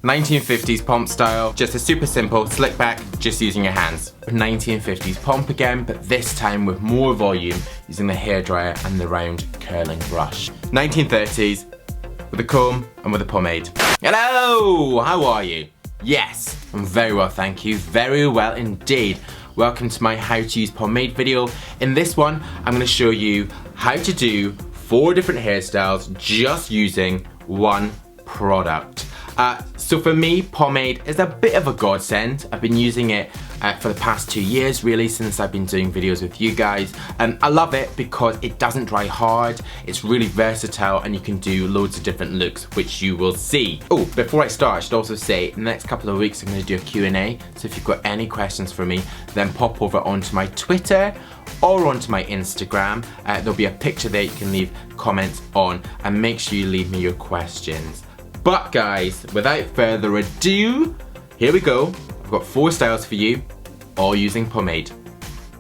1950s pomp style, just a super simple slick back, just using your hands. 1950s pomp again, but this time with more volume, using the hairdryer and the round curling brush. 1930s, with a comb and with a pomade. Hello, how are you? Yes, I'm very well, thank you, very well indeed. Welcome to my how to use pomade video. In this one, I'm going to show you how to do 4 different hairstyles just using one product. So for me, pomade is a bit of a godsend. I've been using it for the past 2 years, really, since I've been doing videos with you guys. I love it because it doesn't dry hard, it's really versatile, and you can do loads of different looks, which you will see. Oh, before I start, I should also say, in the next couple of weeks I'm going to do a Q&A, so if you've got any questions for me, then pop over onto my Twitter or onto my Instagram. There'll be a picture there you can leave comments on, and make sure you leave me your questions. But guys, without further ado, here we go. I've got 4 styles for you, all using pomade.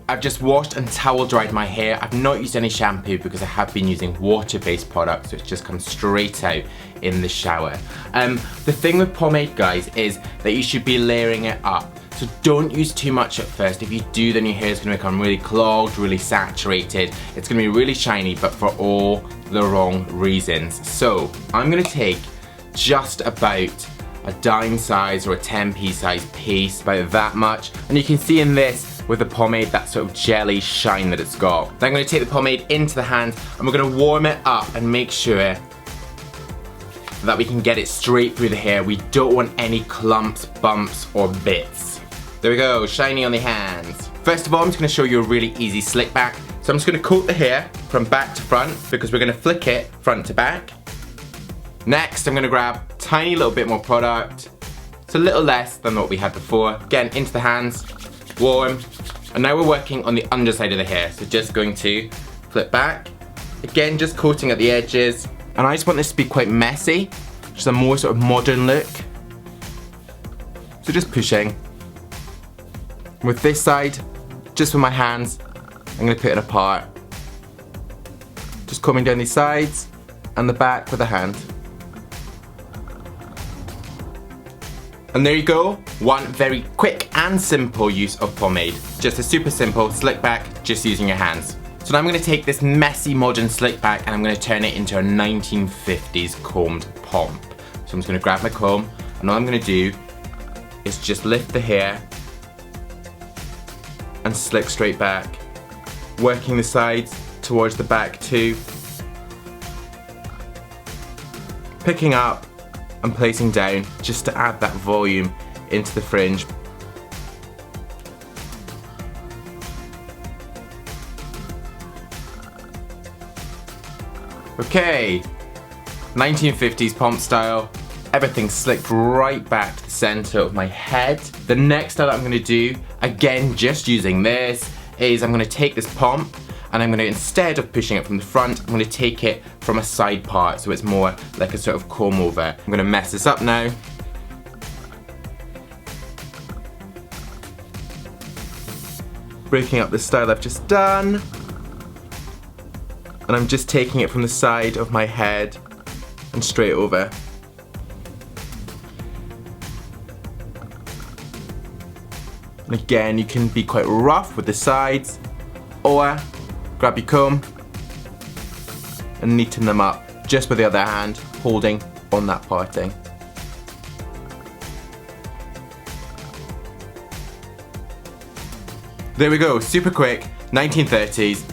I've just washed and towel dried my hair. I've not used any shampoo because I have been using water-based products, so it's just come straight out in the shower. The thing with pomade, guys, is that you should be layering it up. So don't use too much at first. If you do, then your hair is going to become really clogged, really saturated. It's going to be really shiny, but for all the wrong reasons. So I'm going to take just about a dime size or a 10p size piece, about that much. And you can see in this, with the pomade, that sort of jelly shine that it's got. Then I'm going to take the pomade into the hand and we're going to warm it up and make sure that we can get it straight through the hair. We don't want any clumps, bumps or bits. There we go, shiny on the hands. First of all, I'm just going to show you a really easy slick back. So I'm just going to coat the hair from back to front because we're going to flick it front to back. Next, I'm going to grab a tiny little bit more product. It's a little less than what we had before. Again, into the hands, warm. And now we're working on the underside of the hair. So just going to flip back. Again, just coating at the edges. And I just want this to be quite messy. Just a more sort of modern look. So just pushing. With this side, just with my hands, I'm going to put it apart. Just combing down these sides and the back with a hand. And there you go, one very quick and simple use of pomade. Just a super simple slick back, just using your hands. So now I'm going to take this messy modern slick back and I'm going to turn it into a 1950s combed pomp. So I'm just going to grab my comb and all I'm going to do is just lift the hair and slick straight back, working the sides towards the back too, picking up and placing down just to add that volume into the fringe. Okay, 1950s pomp style. Everything slicked right back to the center of my head. The next style that I'm going to do, again just using this, is I'm going to take this pomp and I'm going to, instead of pushing it from the front, I'm going to take it from a side part so it's more like a sort of comb over. I'm going to mess this up now. Breaking up the style I've just done. And I'm just taking it from the side of my head and straight over. And again, you can be quite rough with the sides, or grab your comb and neaten them up, just with the other hand holding on that parting. There we go, super quick, 1930s,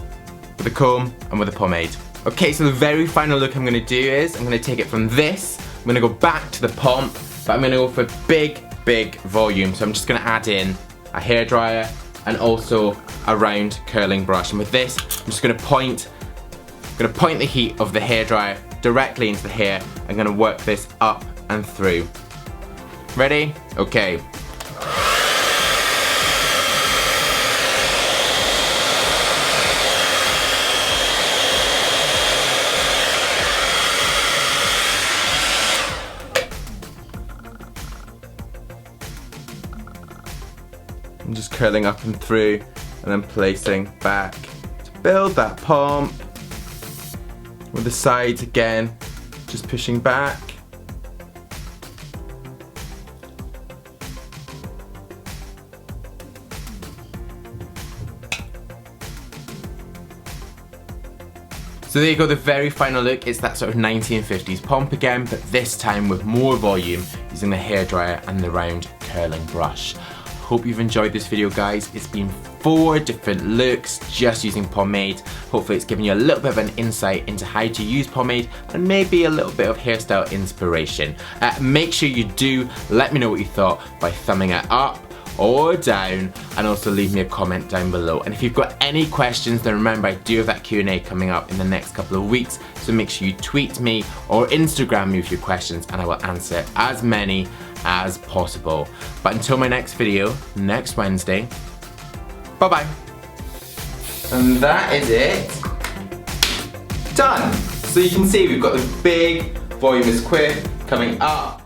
with a comb and with a pomade. Okay, so the very final look I'm going to do is, I'm going to take it from this, I'm going to go back to the pomp, but I'm going to go for big volume. So I'm just going to add in a hairdryer and also a round curling brush. And with this, I'm just going to point the heat of the hairdryer directly into the hair. I'm going to work this up and through. Ready? Okay. I'm just curling up and through and then placing back to build that pomp. With the sides again, just pushing back. So there you go, the very final look. It's that sort of 1950s pomp again, but this time with more volume using the hairdryer and the round curling brush. Hope you've enjoyed this video, guys. It's been 4 different looks just using pomade. Hopefully it's given you a little bit of an insight into how to use pomade and maybe a little bit of hairstyle inspiration. Make sure you do let me know what you thought by thumbing it up or down, and also leave me a comment down below. And if you've got any questions, then remember I do have that Q&A coming up in the next couple of weeks, so make sure you tweet me or Instagram me with your questions and I will answer as many as possible. But until my next video, next Wednesday, bye bye. And that is it. Done. So you can see we've got the big voluminous quip coming up.